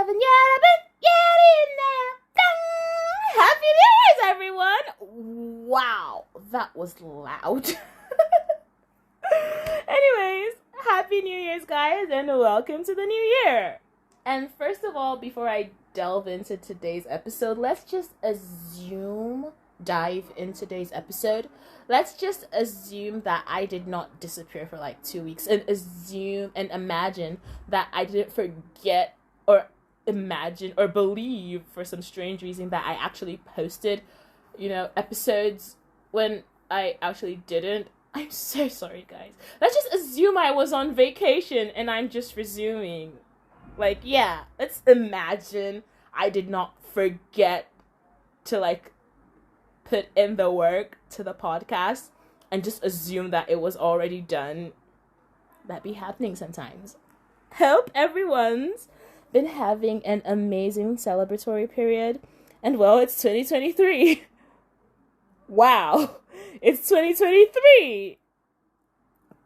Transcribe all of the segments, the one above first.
and Yeri-n-Here. Happy New Year's, everyone! Wow, that was loud. Anyways, Happy New Year's, guys, and welcome to the new year. And first of all, before I delve into today's episode, let's just dive into today's episode. Let's just assume that I did not disappear for like 2 weeks, and assume and imagine that I didn't forget or imagine or believe for some strange reason that I actually posted, episodes when I actually didn't. I'm so sorry, guys. Let's just assume I was on vacation and I'm just resuming. Let's imagine I did not forget to put in the work to the podcast and just assume that it was already done. That be happening sometimes. Hope everyone's been having an amazing celebratory period. And well, it's 2023. Wow. It's 2023.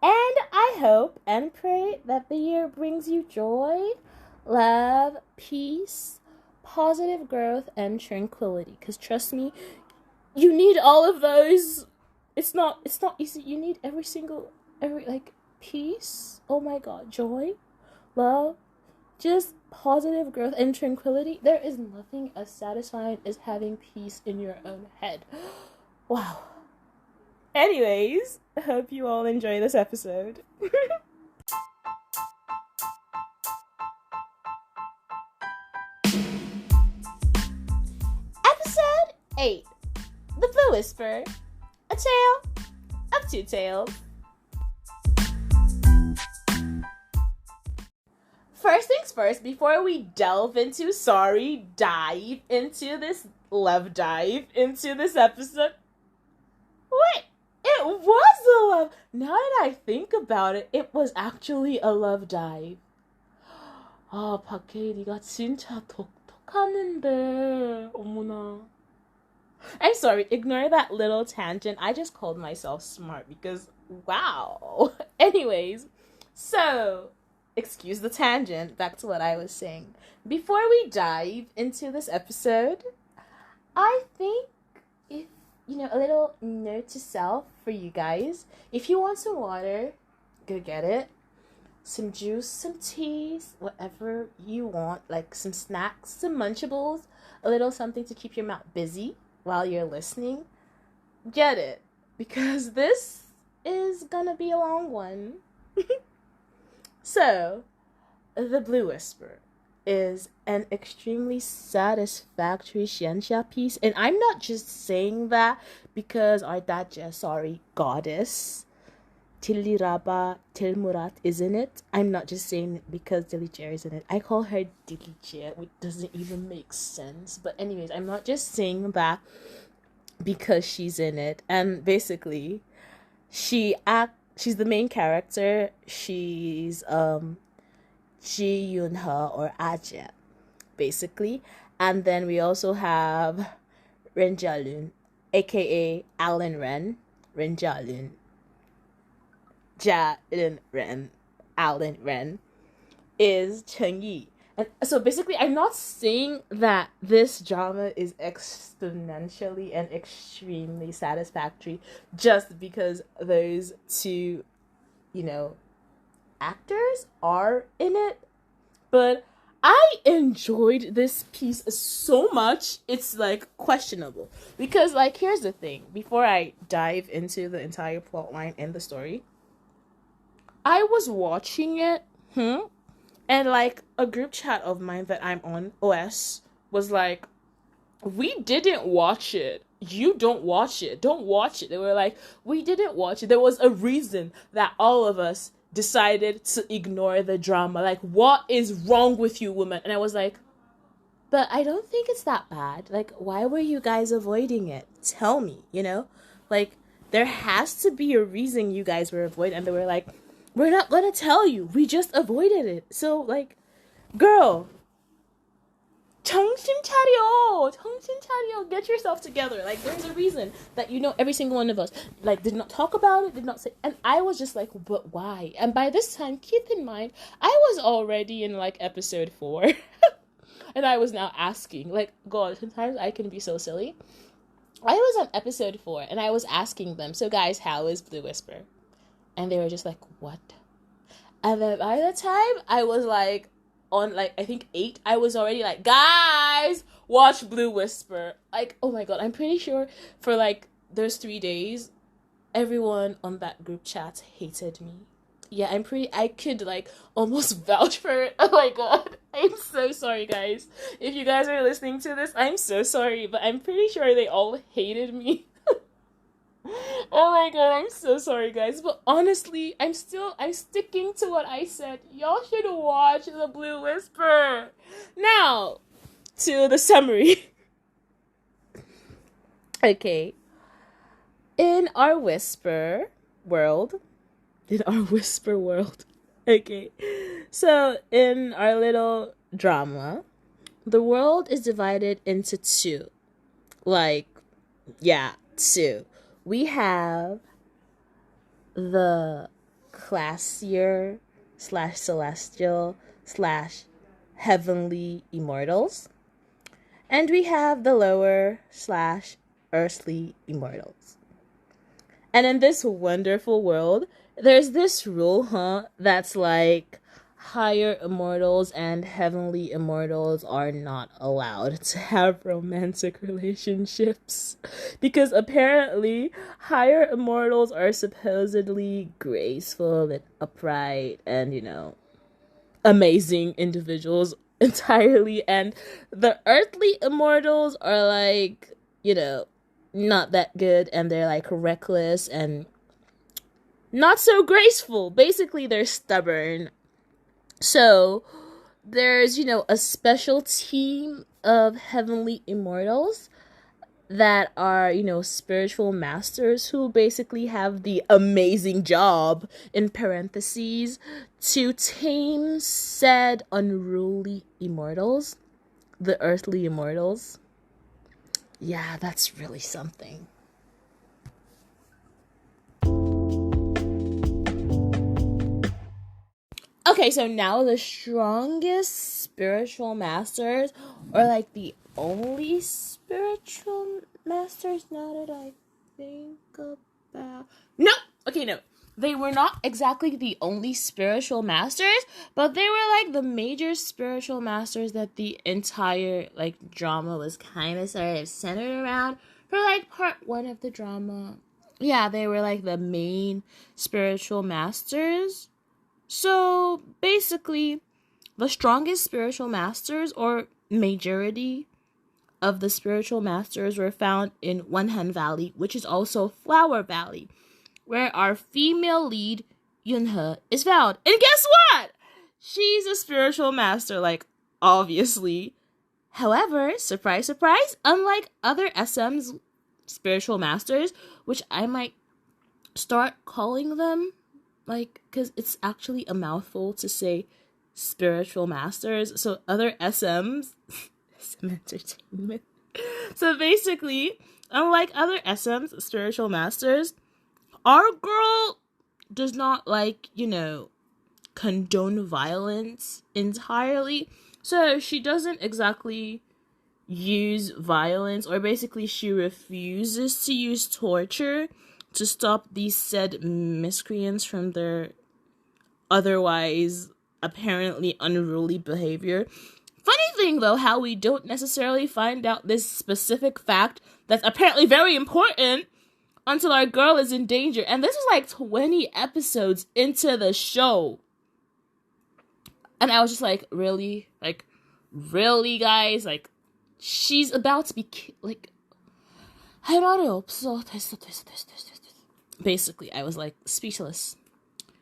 And I hope and pray that the year brings you joy, love, peace, positive growth, and tranquility. Because trust me, you need all of those. It's not easy. You need every peace. Oh my God. Joy, love, just positive growth and tranquility. There is nothing as satisfying as having peace in your own head. Wow. Anyways, I hope you all enjoy this episode. Episode 8. The Blue Whisper. A tale of two tales. First things first, before we dive into this episode. Wait, it was a love. Now that I think about it, it was actually a love dive. 밖에 네가 진짜 똑똑하는데. 어머나. I'm sorry, ignore that little tangent. I just called myself smart because, wow. Anyways, so, excuse the tangent. Back to what I was saying. Before we dive into this episode, I think a little note to self for you guys. If you want some water, go get it. Some juice, some teas, whatever you want. Like some snacks, some Munchables, a little something to keep your mouth busy while you're listening. Get it. Because this is gonna be a long one. So, The Blue Whisper is an extremely satisfactory xianxia piece, and I'm not just saying that because our goddess Tiliraba Tilmurat is in it. I'm not just saying it because Dilijere is in it. I call her Dilijere, which doesn't even make sense. But anyways, I'm not just saying that because she's in it. And basically, she's the main character. She's Yeri-n-Here or Aja, basically. And then we also have Ren Jialun, aka Alan Ren. Ren Jialun. Alan Ren is Cheng Yi. And so basically, I'm not saying that this drama is exponentially and extremely satisfactory just because those two, actors are in it, but I enjoyed this piece so much, it's questionable. Because here's the thing, before I dive into the entire plot line and the story, I was watching it, and a group chat of mine that I'm on, OS, was like, we didn't watch it. You don't watch it. Don't watch it. They were like, we didn't watch it. There was a reason that all of us decided to ignore the drama. What is wrong with you, woman? And I was like, but I don't think it's that bad. Why were you guys avoiding it? Tell me, there has to be a reason you guys were avoiding. And they were like, we're not gonna tell you. We just avoided it. So, girl, 정신 차려. Get yourself together. There's a reason that every single one of us did not talk about it, did not say. And I was just but why? And by this time, keep in mind, I was already in episode 4. And I was now asking, like, God, sometimes I can be so silly. I was on episode 4 and I was asking them, so guys, how is Blue Whisper? And they were just like, what? And then by the time I was like on like I think 8, I was already like, guys, watch Blue Whisper. Like, oh my God, I'm pretty sure for like those 3 days, everyone on that group chat hated me. Yeah, I could like almost vouch for it. Oh my God. I'm so sorry, guys. If you guys are listening to this, I'm so sorry, but I'm pretty sure they all hated me. Oh my God, I'm so sorry, guys. But honestly, I'm sticking to what I said. Y'all should watch The Blue Whisper. Now, to the summary. Okay. In our whisper world, okay, so in our little drama, the world is divided into 2. Like, yeah, 2. We have the classier / celestial / heavenly immortals, and we have the lower / earthly immortals. And in this wonderful world, there's this rule, that's like higher immortals and heavenly immortals are not allowed to have romantic relationships. Because apparently, higher immortals are supposedly graceful and upright and, amazing individuals entirely. And the earthly immortals are like, not that good, and they're like reckless and not so graceful. Basically, they're stubborn. So there's, a special team of heavenly immortals that are, spiritual masters who basically have the amazing job, in parentheses, to tame said unruly immortals, the earthly immortals. Yeah, that's really something. Okay, so now the strongest spiritual masters, or like the only spiritual masters, now that I think about... No! Okay, no. They were not exactly the only spiritual masters, but they were like the major spiritual masters that the entire like drama was kind of sort of centered around for like part 1 of the drama. Yeah, they were like the main spiritual masters. So basically, the strongest spiritual masters, or majority of the spiritual masters, were found in Wonhan Valley, which is also Flower Valley, where our female lead, Yun-He, is found. And guess what? She's a spiritual master, like, obviously. However, surprise, surprise, unlike other SM's spiritual masters, which I might start calling them, like, because it's actually a mouthful to say spiritual masters. So other SMs, SM Entertainment. So basically, unlike other SMs, spiritual masters, our girl does not condone violence entirely. So she doesn't exactly use violence, or basically she refuses to use torture to stop these said miscreants from their otherwise apparently unruly behavior. Funny thing though, how we don't necessarily find out this specific fact that's apparently very important until our girl is in danger. And this is like 20 episodes into the show. And I was just like, really? Like, really, guys? Like, she's about to be basically, I was like speechless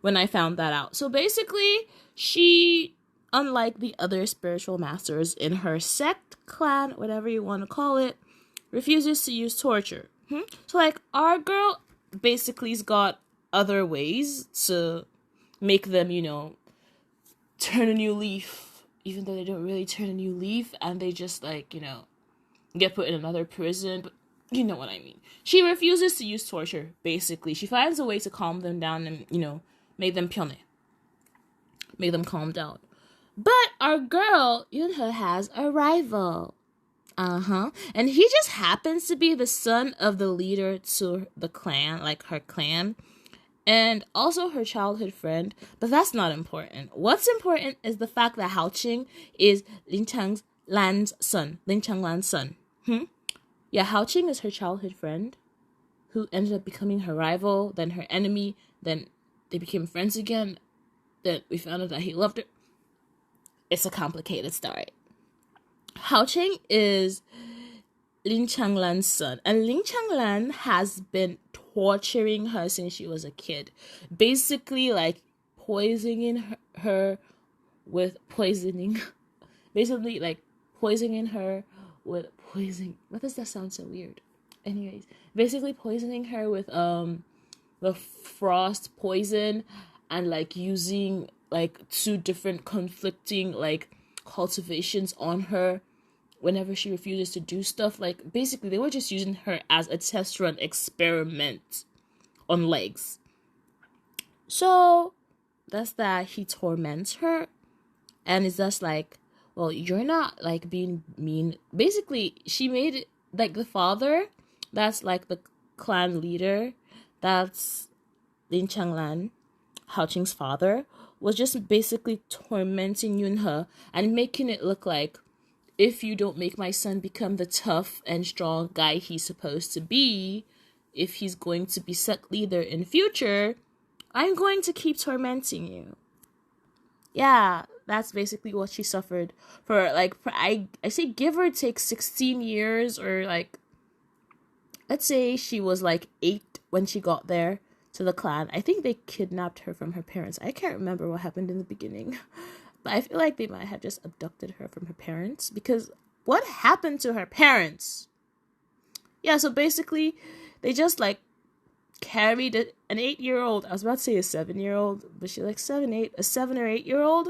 when I found that out. So basically, she, unlike the other spiritual masters in her sect, clan, whatever you want to call it, refuses to use torture. So like, our girl basically's got other ways to make them, turn a new leaf, even though they don't really turn a new leaf, and they just get put in another prison. But you know what I mean. She refuses to use torture, basically. She finds a way to calm them down and, make them calm down. But our girl, Yun-He, has a rival. And he just happens to be the son of the leader to the clan, like her clan, and also her childhood friend. But that's not important. What's important is the fact that Hao Qing is Lin Changlan's son. Yeah, Hao Qing is her childhood friend, who ended up becoming her rival, then her enemy, then they became friends again, then we found out that he loved her. It's a complicated story. Hao Qing is Lin Changlan's son, and Lin Changlan has been torturing her since she was a kid. Basically, like, poisoning her with poisoning. Basically, like, poisoning her with poison. Why does that sound so weird? Anyways, basically poisoning her with the frost poison, and like using like 2 different conflicting like cultivations on her whenever she refuses to do stuff. Like, basically they were just using her as a test run experiment on legs. So that's that. He torments her and is just like, well, you're not like being mean. Basically, she made it like the father, that's like the clan leader, that's Lin Changlan, Hao Qing's father, was just basically tormenting Yun-He and making it look like, if you don't make my son become the tough and strong guy he's supposed to be, if he's going to be set leader in future, I'm going to keep tormenting you. Yeah, that's basically what she suffered for, like, I say give or take 16 years, or like, let's say she was like 8 when she got there to the clan. I think they kidnapped her from her parents. I can't remember what happened in the beginning, but I feel like they might have just abducted her from her parents, because what happened to her parents? Yeah, so basically they just like carried an 8-year-old. I was about to say a 7-year-old, but she's like 7 or 8-year-old.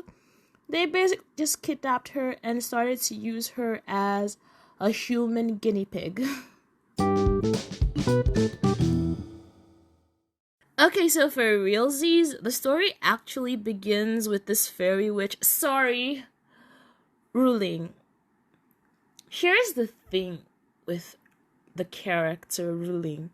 They basically just kidnapped her and started to use her as a human guinea pig. Okay, so for realsies, the story actually begins with this fairy witch, ruling. Here's the thing with the character ruling.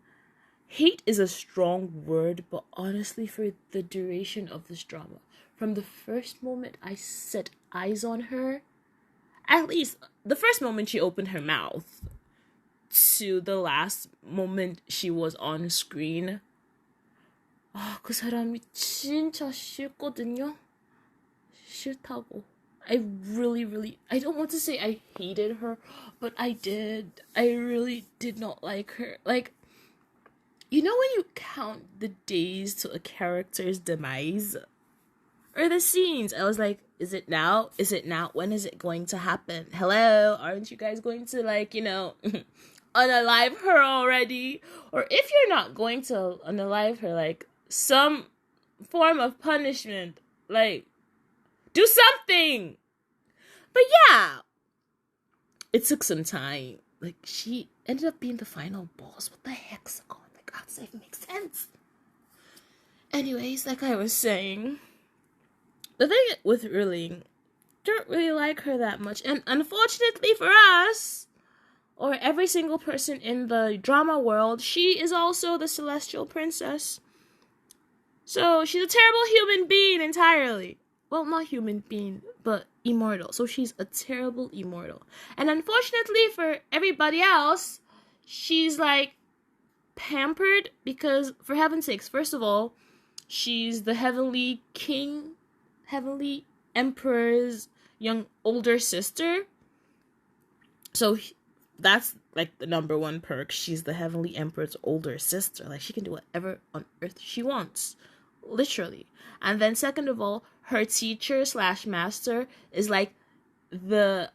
Hate is a strong word, but honestly, for the duration of this drama, from the first moment I set eyes on her, at least the first moment she opened her mouth, to the last moment she was on screen, 그 사람이 진짜 싫거든요. 싫다고. I don't want to say I hated her, but I did. I really did not like her. Like, you know when you count the days to a character's demise? Or the scenes. I was like, is it now? Is it now? When is it going to happen? Hello? Aren't you guys going to, like, unalive her already? Or if you're not going to unalive her, like, some form of punishment. Like, do something! But yeah, it took some time. Like, she ended up being the final boss. What the heck's going on? Like, how does that even make sense? Anyways, like I was saying, the thing with Ruling, don't really like her that much. And unfortunately for us, or every single person in the drama world, she is also the celestial princess. So she's a terrible human being entirely. Well, not human being, but immortal. So she's a terrible immortal. And unfortunately for everybody else, she's like pampered because, for heaven's sakes, first of all, she's the heavenly emperor's older sister. So that's like the number one perk. She's the heavenly emperor's older sister. Like, she can do whatever on earth she wants. Literally. And then second of all, her teacher / master is like the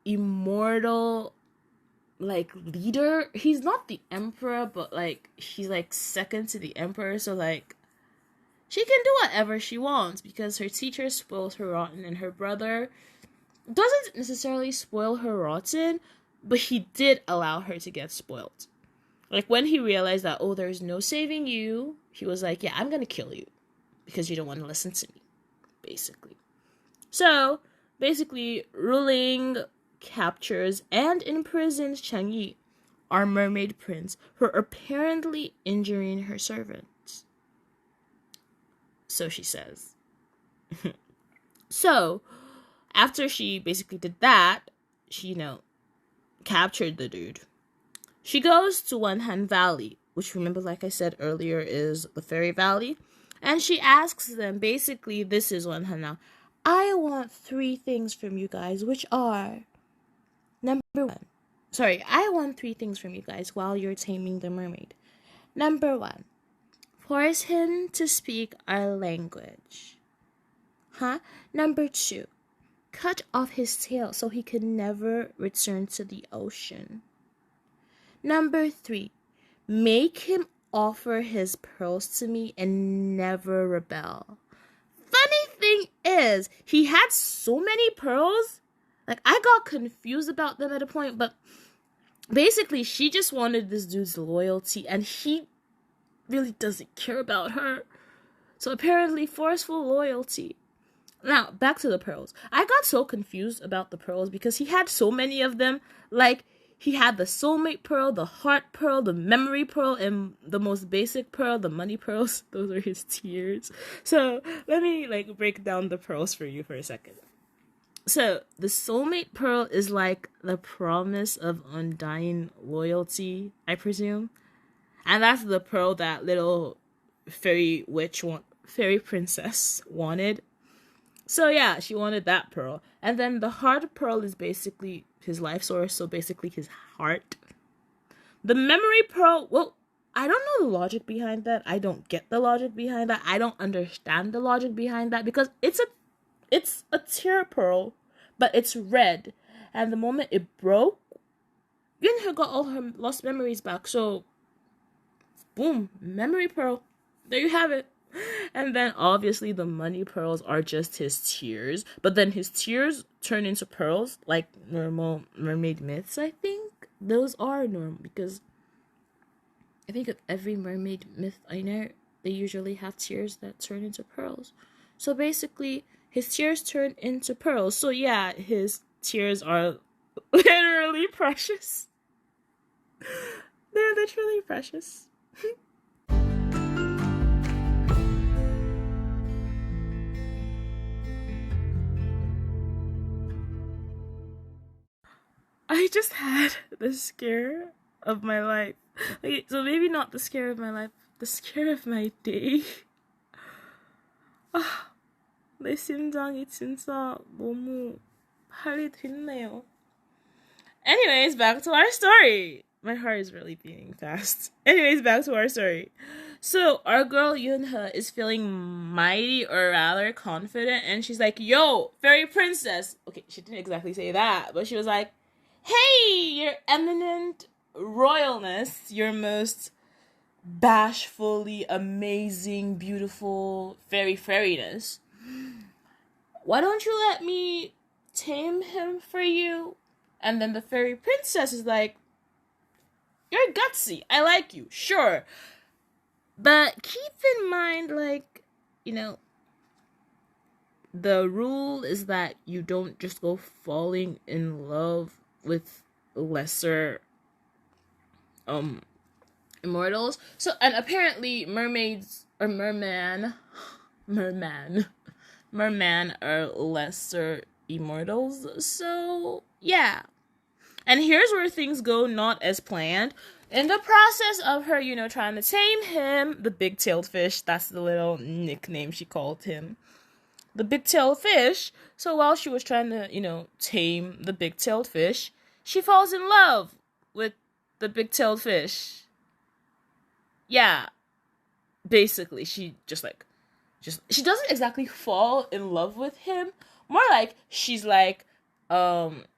immortal like leader. He's not the emperor, but like he's like second to the emperor, so like she can do whatever she wants because her teacher spoils her rotten, and her brother doesn't necessarily spoil her rotten, but he did allow her to get spoiled. Like, when he realized that, oh, there's no saving you, he was like, yeah, I'm gonna kill you because you don't want to listen to me, basically. So basically ruling, captures, and imprisons Changyi, our mermaid prince, for apparently injuring her servants. So she says. So, after she basically did that, she, captured the dude. She goes to Wenhan Valley, which, remember, like I said earlier, is the Fairy Valley. And she asks them, basically, this is Wenhan now. I want 3 things from you guys, which are, number 1. I want 3 things from you guys while you're taming the mermaid. Number 1, force him to speak our language. Number 2, cut off his tail so he can never return to the ocean. Number 3, make him offer his pearls to me and never rebel. Funny thing is, he had so many pearls. Like, I got confused about them at a point, but basically, she just wanted this dude's loyalty, and he really doesn't care about her. So apparently, forceful loyalty. Now, back to the pearls. I got so confused about the pearls because he had so many of them. Like, he had the soulmate pearl, the heart pearl, the memory pearl, and the most basic pearl, the money pearls. Those are his tears. So, let me, break down the pearls for you for a second. So, the soulmate pearl is like the promise of undying loyalty, I presume. And that's the pearl that little fairy princess wanted. So yeah, she wanted that pearl. And then the heart pearl is basically his life source, so basically his heart. The memory pearl, well, I don't know the logic behind that. I don't get the logic behind that. I don't understand the logic behind that because it's a tear pearl, but it's red. And the moment it broke, Yeri-n-Here got all her lost memories back. So, boom, memory pearl. There you have it. And then obviously the money pearls are just his tears, but then his tears turn into pearls like normal mermaid myths. I think those are normal because I think of every mermaid myth I know, they usually have tears that turn into pearls. So basically his tears turn into pearls. So yeah, his tears are literally precious. They're literally precious. I just had the scare of my life. Okay, so maybe not the scare of my life, the scare of my day. 내 심장이 진짜 너무 빨리 뛰네요. Anyways, back to our story. My heart is really beating fast. Anyways, back to our story. So, our girl Yun-He is feeling mighty, or rather confident, and she's like, yo, fairy princess. Okay, she didn't exactly say that, but she was like, hey, your eminent royalness, your most bashfully amazing, beautiful fairiness. Why don't you let me tame him for you? And then the fairy princess is like, you're gutsy. I like you. Sure. But keep in mind, the rule is that you don't just go falling in love with lesser immortals. So, and apparently mermaids or merman are lesser immortals. So yeah. And here's where things go not as planned. In the process of her, trying to tame him, the big-tailed fish, that's the little nickname she called him, the big-tailed fish. So while she was trying to, tame the big-tailed fish, she falls in love with the big-tailed fish. Yeah, basically, she she doesn't exactly fall in love with him. More like she's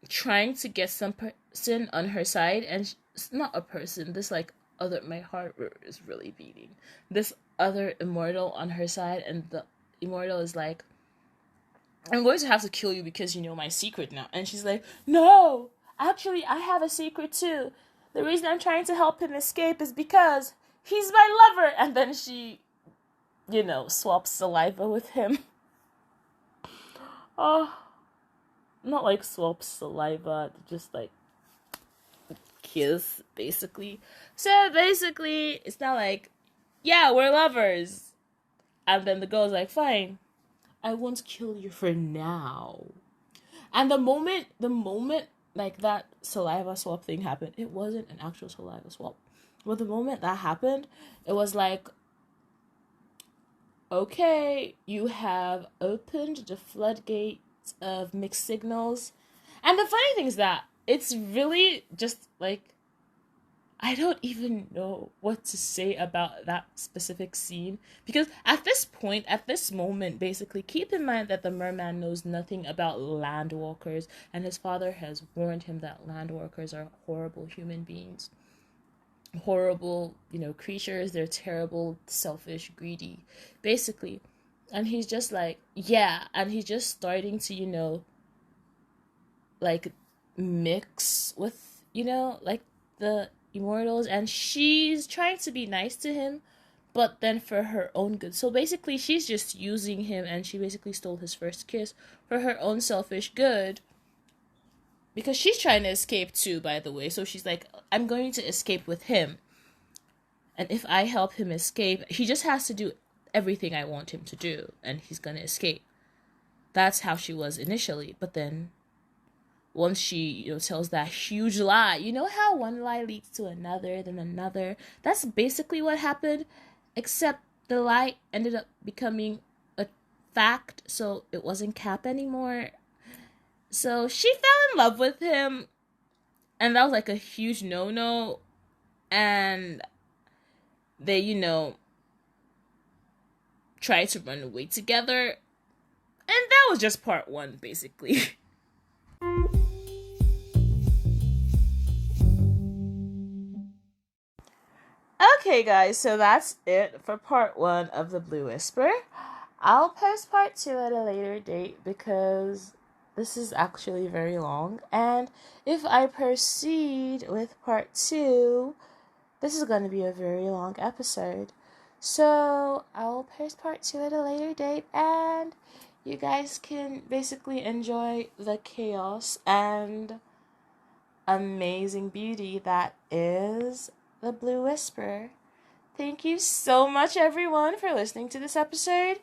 trying to get some person on her side, and it's not a person. This my heart is really beating. This other immortal on her side, and the immortal is like, I'm going to have to kill you because you know my secret now. And she's like, no, actually, I have a secret too. The reason I'm trying to help him escape is because he's my lover. And then she, swaps saliva with him. Oh, not like swap saliva, just like kiss, basically. So basically, it's not like, yeah, we're lovers. And then the girl's like, fine, I won't kill you for now. And the moment like that saliva swap thing happened, it wasn't an actual saliva swap. But the moment that happened, it was like, okay, you have opened the floodgates of mixed signals. And the funny thing is that it's really just like, I don't even know what to say about that specific scene. Because at this point, at this moment, basically, keep in mind that the merman knows nothing about landwalkers, and his father has warned him that landwalkers are horrible human beings. Horrible, creatures. They're terrible, selfish, greedy, basically. And he's just like, yeah, and he's just starting to, like, mix with, like, the immortals, and she's trying to be nice to him, but then for her own good. So basically, she's just using him, and she basically stole his first kiss for her own selfish good, because she's trying to escape too, by the way. So she's like, I'm going to escape with him, and if I help him escape, he just has to do everything I want him to do, and he's gonna escape. That's how she was initially, but then once she, tells that huge lie, how one lie leads to another, then another. That's basically what happened, except the lie ended up becoming a fact, so it wasn't cap anymore. So she fell in love with him, and that was like a huge no-no, and they, tried to run away together, and that was just part 1, basically. Okay, guys, so that's it for part 1 of The Blue Whisper. I'll post part 2 at a later date because this is actually very long. And if I proceed with part 2, this is going to be a very long episode. So I'll post part 2 at a later date, and you guys can basically enjoy the chaos and amazing beauty that is The Blue Whisper. Thank you so much, everyone, for listening to this episode.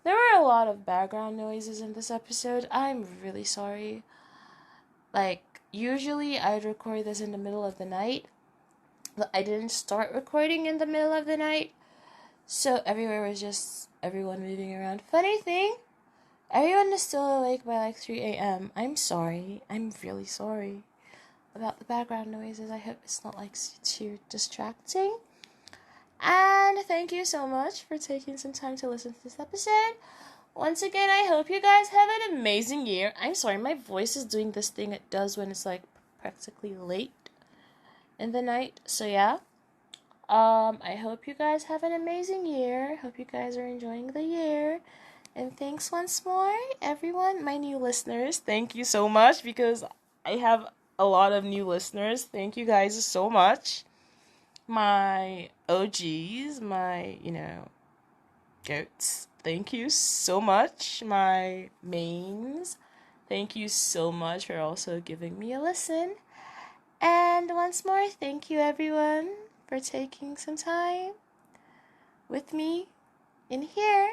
There were a lot of background noises in this episode. I'm really sorry. Like, usually I'd record this in the middle of the night, but I didn't start recording in the middle of the night, so everywhere was just everyone moving around. Funny thing, everyone is still awake by like 3 a.m. I'm sorry. I'm really sorry about the background noises. I hope it's not like too distracting. And thank you so much for taking some time to listen to this episode. Once again, I hope you guys have an amazing year. I'm sorry, my voice is doing this thing it does when it's like practically late in the night. So yeah. I hope you guys have an amazing year. Hope you guys are enjoying the year. And thanks once more, everyone, my new listeners. Thank you so much, because I have a lot of new listeners. Thank you guys so much. My OGs, my, goats. Thank you so much. My mains, thank you so much for also giving me a listen. And once more, thank you, everyone, for taking some time with me in here.